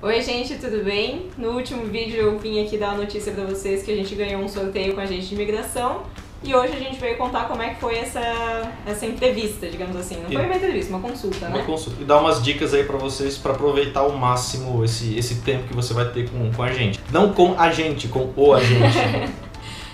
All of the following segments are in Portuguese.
Oi gente, tudo bem? No último vídeo eu vim aqui dar a notícia pra vocês que a gente ganhou um sorteio com a agente de imigração e hoje a gente veio contar como é que foi essa entrevista, digamos assim. Não foi uma entrevista, uma consulta, né? Uma consulta. E dar umas dicas aí pra vocês pra aproveitar ao máximo esse tempo que você vai ter com a gente. Não com a gente, com o agente.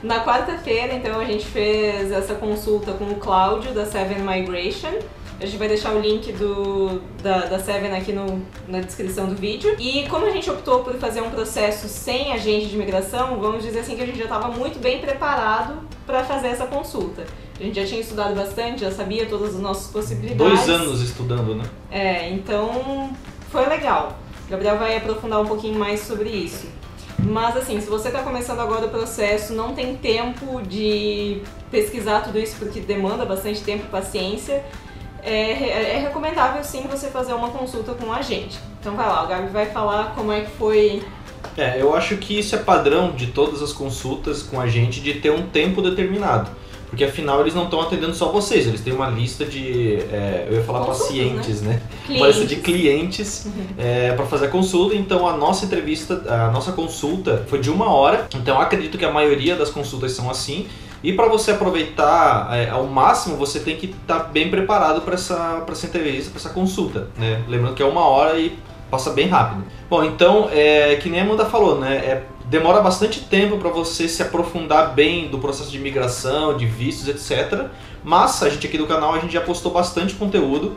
Na quarta-feira, então, a gente fez essa consulta com o Cláudio da Seven Migration. A gente vai deixar o link da Seven aqui na descrição do vídeo. E como a gente optou por fazer um processo sem agente de imigração, vamos dizer assim que a gente já estava muito bem preparado para fazer essa consulta. A gente já tinha estudado bastante, já sabia todas as nossas possibilidades. 2 anos estudando, né? Então foi legal. O Gabriel vai aprofundar um pouquinho mais sobre isso. Mas assim, se você está começando agora o processo, não tem tempo de pesquisar tudo isso porque demanda bastante tempo e paciência, é recomendável sim você fazer uma consulta com um agente. Então vai lá, o Gabi vai falar como é que foi. Eu acho que isso é padrão de todas as consultas com a gente, de ter um tempo determinado. Porque afinal eles não estão atendendo só vocês, eles têm uma lista de, eu ia falar consultas, pacientes, né? Clientes. Uma lista de clientes para fazer a consulta. Então a nossa entrevista, a nossa consulta foi de 1 hora. Então eu acredito que a maioria das consultas são assim. E para você aproveitar ao máximo, você tem que estar bem preparado para essa entrevista, para essa consulta, né? Lembrando que é 1 hora e passa bem rápido. Bom, então, que nem a Amanda falou, né? Demora bastante tempo para você se aprofundar bem do processo de imigração, de vistos, etc. Mas a gente aqui do canal, a gente já postou bastante conteúdo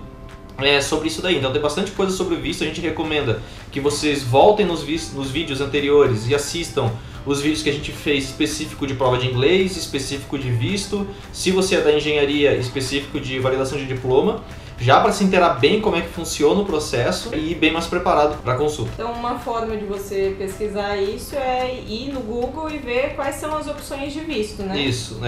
sobre isso daí. Então tem bastante coisa sobre visto. A gente recomenda que vocês voltem nos vídeos anteriores e assistam os vídeos que a gente fez específico de prova de inglês, específico de visto, se você é da engenharia, específico de validação de diploma, já para se inteirar bem como é que funciona o processo e ir bem mais preparado para a consulta. Então uma forma de você pesquisar isso é ir no Google e ver quais são as opções de visto, né? Isso,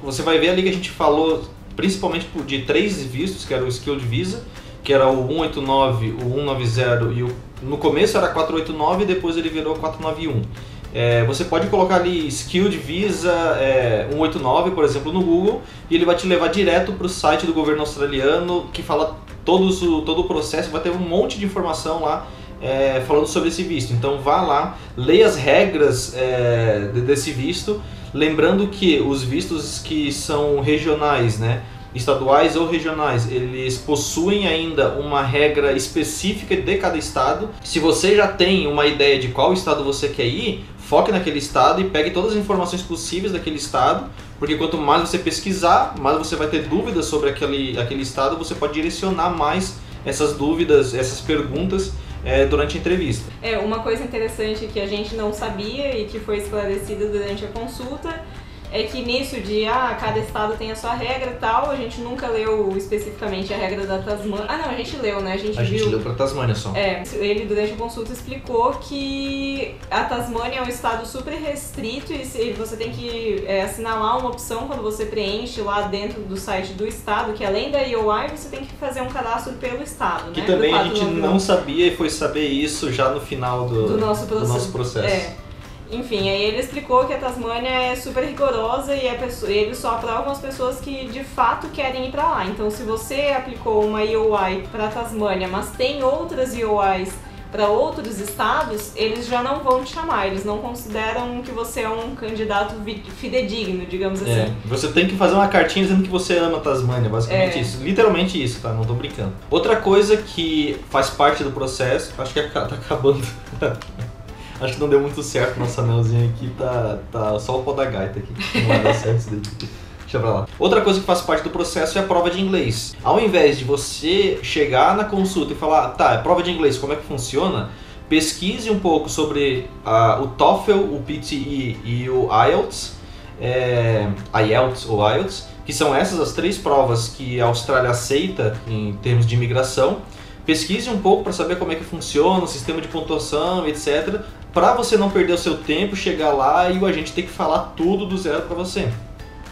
você vai ver ali que a gente falou principalmente de 3 vistos, que era o Skilled Visa, que era o 189, o 190 e no começo era 489 e depois ele virou 491. Você pode colocar ali Skilled Visa 189, por exemplo, no Google e ele vai te levar direto para o site do governo australiano que fala todo o processo, vai ter um monte de informação lá falando sobre esse visto. Então vá lá, leia as regras desse visto, lembrando que os vistos que são regionais, né, estaduais ou regionais, eles possuem ainda uma regra específica de cada estado. Se você já tem uma ideia de qual estado você quer ir, foque naquele estado e pegue todas as informações possíveis daquele estado, porque quanto mais você pesquisar, mais você vai ter dúvidas sobre aquele estado, você pode direcionar mais essas dúvidas, essas perguntas durante a entrevista. Uma coisa interessante que a gente não sabia e que foi esclarecida durante a consulta é que nisso de cada estado tem a sua regra e tal, a gente nunca leu especificamente a regra da Tasmânia. Não, a gente leu, né? A gente leu pra Tasmânia só. Ele durante a consulta explicou que a Tasmânia é um estado super restrito e você tem que assinalar uma opção quando você preenche lá dentro do site do estado, que além da EOI você tem que fazer um cadastro pelo estado, que né? Que também a gente não sabia e foi saber isso já no final do nosso processo. Enfim, aí ele explicou que a Tasmânia é super rigorosa e eles só aprovam as pessoas que de fato querem ir pra lá. Então se você aplicou uma EOI pra Tasmânia, mas tem outras EOIs para outros estados, eles já não vão te chamar, eles não consideram que você é um candidato fidedigno, digamos assim. Você tem que fazer uma cartinha dizendo que você ama a Tasmânia, basicamente isso. Literalmente isso, tá? Não tô brincando. Outra coisa que faz parte do processo, acho que tá acabando... Acho que não deu muito certo nosso anelzinho aqui, tá só o pó da gaita aqui, não vai dar certo isso daí. Deixa pra lá. Outra coisa que faz parte do processo é a prova de inglês. Ao invés de você chegar na consulta e falar, tá, prova de inglês, como é que funciona? Pesquise um pouco sobre o TOEFL, o PTE e o IELTS, IELTS ou IELTS, que são essas as 3 provas que a Austrália aceita em termos de imigração. Pesquise um pouco para saber como é que funciona o sistema de pontuação, etc. Para você não perder o seu tempo, chegar lá e o agente ter que falar tudo do zero para você.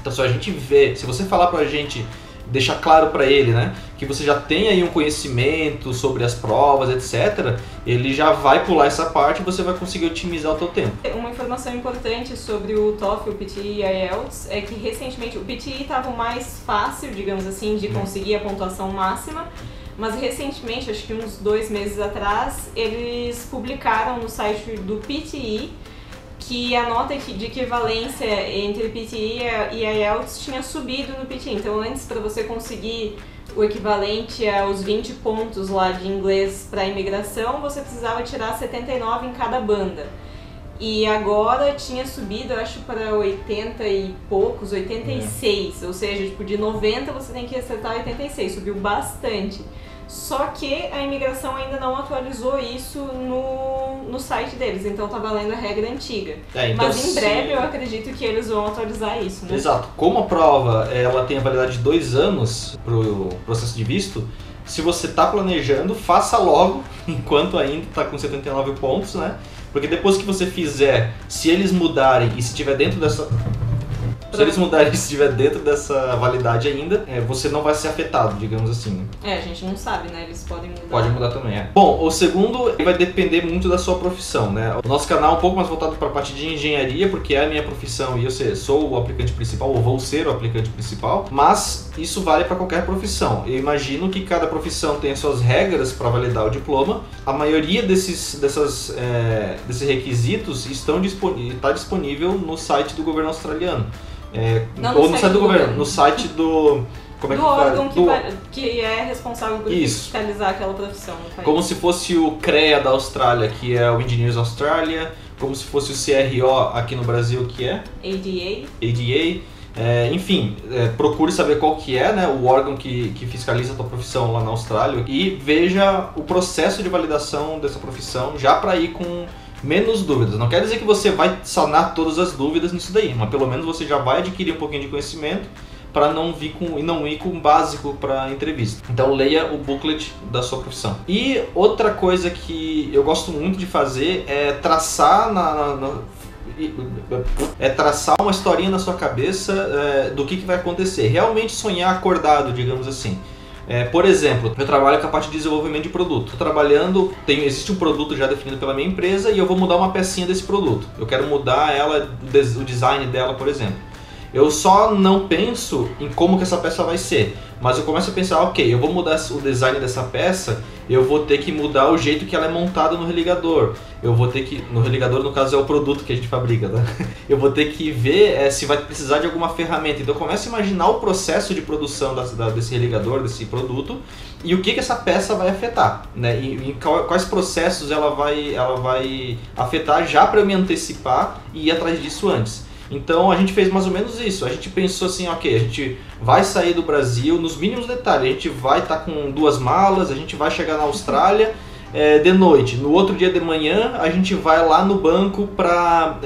Então se você falar para a gente, deixar claro para ele, né, que você já tem aí um conhecimento sobre as provas, etc., ele já vai pular essa parte e você vai conseguir otimizar o seu tempo. Uma informação importante sobre o TOEFL, o PTE e a IELTS é que recentemente o PTE estava mais fácil, digamos assim, de conseguir a pontuação máxima, mas recentemente, acho que uns 2 meses atrás, eles publicaram no site do PTE que a nota de equivalência entre PTE e IELTS tinha subido no PTE. Então antes, para você conseguir o equivalente aos 20 pontos lá de inglês para imigração, você precisava tirar 79 em cada banda. E agora tinha subido, eu acho, para 80 e poucos, 86. Ou seja, tipo, de 90 você tem que acertar 86, subiu bastante. Só que a imigração ainda não atualizou isso no site deles, então tá valendo a regra antiga. Então, mas em breve eu acredito que eles vão atualizar isso, né? Exato. Como a prova ela tem a validade de 2 anos pro processo de visto, se você tá planejando, faça logo, enquanto ainda tá com 79 pontos, né? Porque depois que você fizer, se eles mudarem e se tiver dentro dessa... Se eles mudarem e estiver dentro dessa validade ainda, você não vai ser afetado, digamos assim. A gente não sabe, né? Eles podem mudar. Pode mudar também, Bom, o segundo vai depender muito da sua profissão, né? O nosso canal é um pouco mais voltado para a parte de engenharia, porque é a minha profissão e eu sou o aplicante principal, ou vou ser o aplicante principal, mas isso vale para qualquer profissão. Eu imagino que cada profissão tem as suas regras para validar o diploma. A maioria desses requisitos está disponível no site do governo australiano. Ou no site do governo, no site do... Como é que órgão que é responsável por fiscalizar aquela profissão no país. Como se fosse o CREA da Austrália, que é o Engineers Australia, como se fosse o CRO aqui no Brasil, que é? ADA. Enfim, procure saber qual que é, né, o órgão que fiscaliza a tua profissão lá na Austrália e veja o processo de validação dessa profissão já para ir com menos dúvidas. Não quer dizer que você vai sanar todas as dúvidas nisso daí, mas pelo menos você já vai adquirir um pouquinho de conhecimento para não ir com o básico para a entrevista. Então leia o booklet da sua profissão. E outra coisa que eu gosto muito de fazer é traçar traçar uma historinha na sua cabeça do que vai acontecer. Realmente sonhar acordado, digamos assim. Por exemplo, eu trabalho com a parte de desenvolvimento de produto. Estou trabalhando, existe um produto já definido pela minha empresa e eu vou mudar uma pecinha desse produto. Eu quero mudar o design dela, por exemplo. Eu só não penso em como que essa peça vai ser, mas eu começo a pensar, ok, eu vou mudar o design dessa peça, eu vou ter que mudar o jeito que ela é montada no religador. Eu vou ter que, no religador no caso é o produto que a gente fabrica, né? Eu vou ter que ver se vai precisar de alguma ferramenta. Então eu começo a imaginar o processo de produção desse religador, desse produto, e o que essa peça vai afetar, né? E quais processos ela vai afetar já para eu me antecipar e ir atrás disso antes. Então a gente fez mais ou menos isso, a gente pensou assim, ok, a gente vai sair do Brasil nos mínimos detalhes, a gente vai estar com 2 malas, a gente vai chegar na Austrália de noite, no outro dia de manhã a gente vai lá no banco para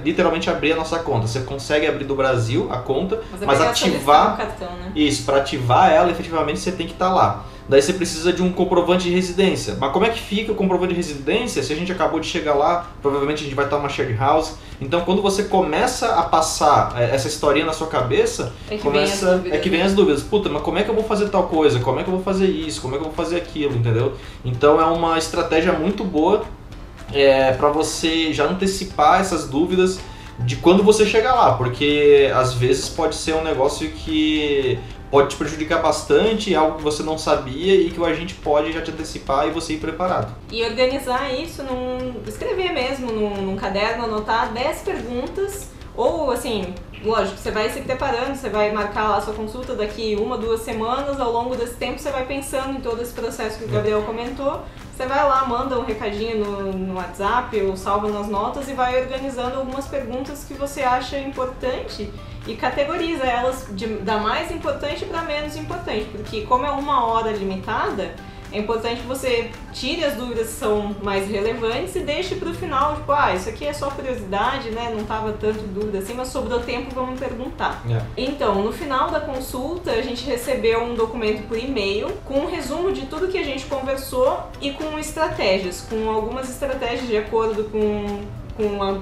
literalmente abrir a nossa conta. Você consegue abrir do Brasil a conta, mas ativar cartão, né? Isso, para ativar ela efetivamente você tem que estar lá. Daí você precisa de um comprovante de residência. Mas como é que fica o comprovante de residência se a gente acabou de chegar lá? Provavelmente a gente vai estar numa shared house. Então quando você começa a passar essa historinha na sua cabeça, que vem as dúvidas. Puta, mas como é que eu vou fazer tal coisa? Como é que eu vou fazer isso? Como é que eu vou fazer aquilo? Entendeu? Então é uma estratégia muito boa para você já antecipar essas dúvidas de quando você chegar lá. Porque às vezes pode ser um negócio que pode te prejudicar bastante, algo que você não sabia e que o agente pode já te antecipar e você ir preparado. E organizar isso, escrever mesmo num caderno, anotar 10 perguntas, ou assim, lógico, você vai se preparando, você vai marcar lá a sua consulta daqui 1, 2 semanas, ao longo desse tempo você vai pensando em todo esse processo que o Gabriel comentou, você vai lá, manda um recadinho no WhatsApp ou salva nas notas e vai organizando algumas perguntas que você acha importante e categoriza elas da mais importante para menos importante, porque como é 1 hora limitada, é importante que você tire as dúvidas que são mais relevantes e deixe para o final, tipo, isso aqui é só curiosidade, né? Não tava tanto dúvida assim, mas sobrou tempo, vamos perguntar. Então, no final da consulta, a gente recebeu um documento por e-mail com um resumo de tudo que a gente conversou e com estratégias, com algumas estratégias de acordo com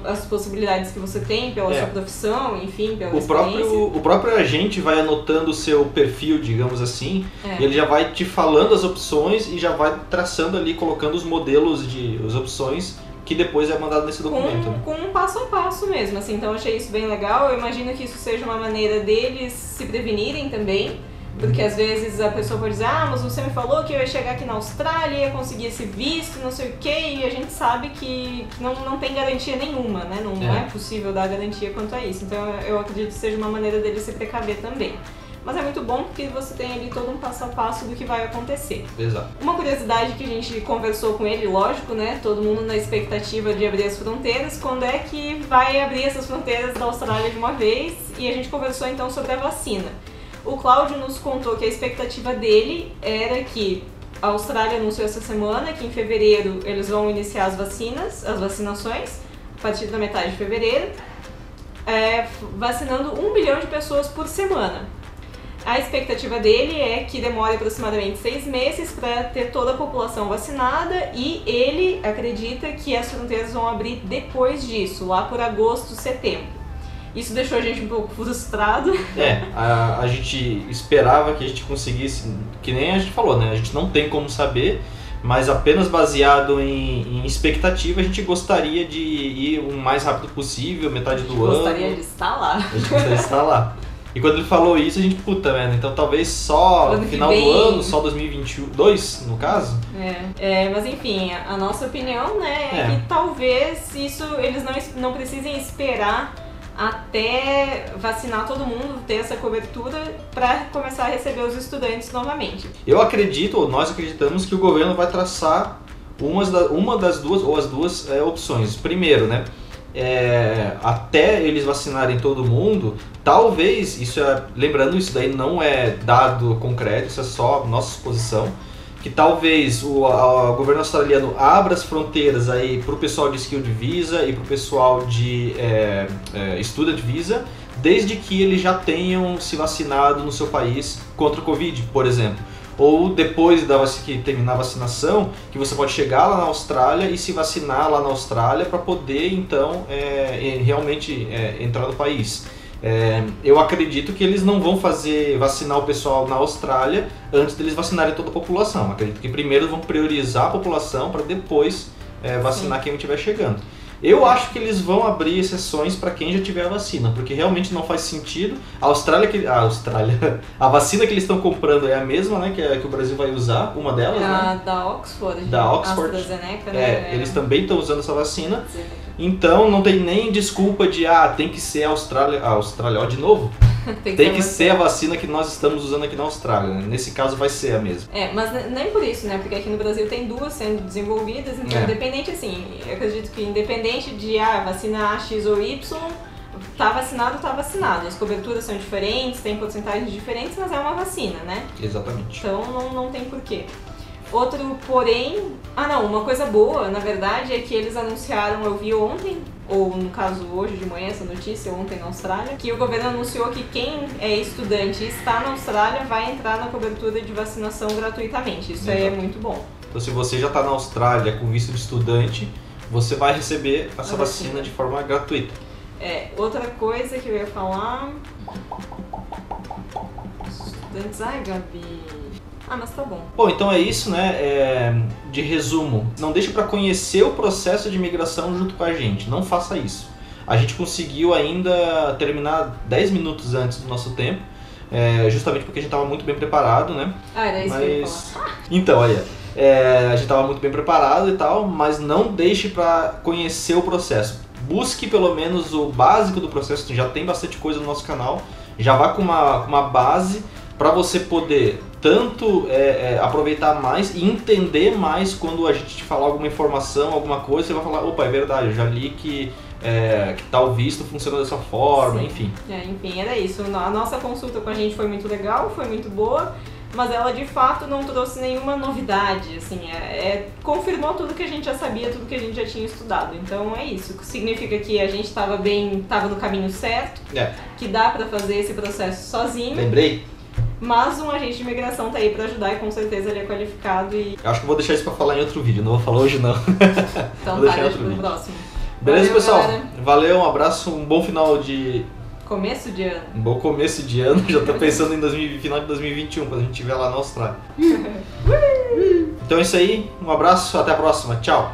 as possibilidades que você tem pela sua profissão, enfim, pela experiência. O próprio agente vai anotando o seu perfil, digamos assim, e ele já vai te falando as opções e já vai traçando ali, colocando os modelos as opções que depois é mandado nesse documento. Com um passo a passo mesmo, assim, então eu achei isso bem legal. Eu imagino que isso seja uma maneira deles se prevenirem também, Porque às vezes a pessoa pode dizer, mas você me falou que eu ia chegar aqui na Austrália, ia conseguir esse visto, não sei o quê, e a gente sabe que não tem garantia nenhuma, né? Não é possível dar garantia quanto a isso. Então eu acredito que seja uma maneira dele se precaver também. Mas é muito bom porque você tem ali todo um passo a passo do que vai acontecer. Exato. Uma curiosidade que a gente conversou com ele, lógico, né? Todo mundo na expectativa de abrir as fronteiras. Quando é que vai abrir essas fronteiras da Austrália de uma vez? E a gente conversou então sobre a vacina. O Cláudio nos contou que a expectativa dele era que a Austrália anunciou essa semana que em fevereiro eles vão iniciar as vacinações, a partir da metade de fevereiro, vacinando 1 bilhão de pessoas por semana. A expectativa dele é que demore aproximadamente 6 meses para ter toda a população vacinada e ele acredita que as fronteiras vão abrir depois disso, lá por agosto, setembro. Isso deixou a gente um pouco frustrado. A gente esperava que a gente conseguisse, que nem a gente falou, né? A gente não tem como saber, mas apenas baseado em expectativa, a gente gostaria de ir o mais rápido possível, metade do ano. Gostaria de estar lá. A gente gostaria de estar lá. E quando ele falou isso, a gente, então talvez só no final do ano, só 2022, no caso? Mas enfim, a nossa opinião, né, é que talvez isso eles não precisem esperar até vacinar todo mundo, ter essa cobertura para começar a receber os estudantes novamente. Nós acreditamos que o governo vai traçar uma das duas, ou as duas opções. Primeiro, né? Até eles vacinarem todo mundo, talvez, lembrando, isso daí não é dado concreto, isso é só nossa suposição, que talvez o governo australiano abra as fronteiras aí para o pessoal de Skilled Visa e para o pessoal de Student Visa, desde que eles já tenham se vacinado no seu país contra o Covid, por exemplo. Ou depois que terminar a vacinação, que você pode chegar lá na Austrália e se vacinar lá na Austrália para poder, então, realmente entrar no país. Eu acredito que eles não vão vacinar o pessoal na Austrália antes deles vacinarem toda a população. Acredito que primeiro vão priorizar a população para depois vacinar quem estiver chegando. Eu acho que eles vão abrir exceções para quem já tiver a vacina, porque realmente não faz sentido. A vacina que eles estão comprando é a mesma, né, que o Brasil vai usar, uma delas, né? Da Oxford. Da Oxford. AstraZeneca, né? Eles também estão usando essa vacina. Então não tem nem desculpa de tem que ser a Austrália, de novo. Tem que ser a vacina que nós estamos usando aqui na Austrália, né? Nesse caso vai ser a mesma. Mas nem por isso, né? Porque aqui no Brasil tem duas sendo desenvolvidas, então independente, assim, eu acredito que independente de vacina A, X ou Y, tá vacinado. As coberturas são diferentes, tem porcentagens diferentes, mas é uma vacina, né? Exatamente. Então não tem porquê. Outro, porém... uma coisa boa, na verdade, é que eles anunciaram, eu vi ontem, ou no caso hoje de manhã, essa notícia, ontem na Austrália, que o governo anunciou que quem é estudante e está na Austrália vai entrar na cobertura de vacinação gratuitamente. Isso aí é muito bom. Então se você já está na Austrália com visto de estudante, você vai receber essa vacina de forma gratuita. Outra coisa que eu ia falar... Estudantes... Ai, Gabi... mas tá bom. Bom, então é isso, né? De resumo, não deixe para conhecer o processo de imigração junto com a gente. Não faça isso. A gente conseguiu ainda terminar 10 minutos antes do nosso tempo, justamente porque a gente estava muito bem preparado, né? Era isso que eu ia falar. Então, a gente estava muito bem preparado e tal, mas não deixe para conhecer o processo. Busque pelo menos o básico do processo, já tem bastante coisa no nosso canal. Já vá com uma base para você poder tanto aproveitar mais e entender mais quando a gente te falar alguma informação, alguma coisa, você vai falar, opa, é verdade, eu já li que tal visto funciona dessa forma, enfim. Enfim, era isso. A nossa consulta com a gente foi muito legal, foi muito boa, mas ela de fato não trouxe nenhuma novidade, assim, confirmou tudo que a gente já sabia, tudo que a gente já tinha estudado. Então é isso, significa que a gente estava no caminho certo, que dá para fazer esse processo sozinho. Lembrei. Mas um agente de imigração tá aí pra ajudar e com certeza ele é qualificado e... Eu acho que eu vou deixar isso pra falar em outro vídeo, não vou falar hoje não. Então deixa pro próximo. Beleza, pessoal? Galera. Valeu, um abraço, um bom final de... Começo de ano. Um bom começo de ano, já tô pensando em final de 2021, quando a gente estiver lá na Austrália. Então é isso aí, um abraço, até a próxima, tchau!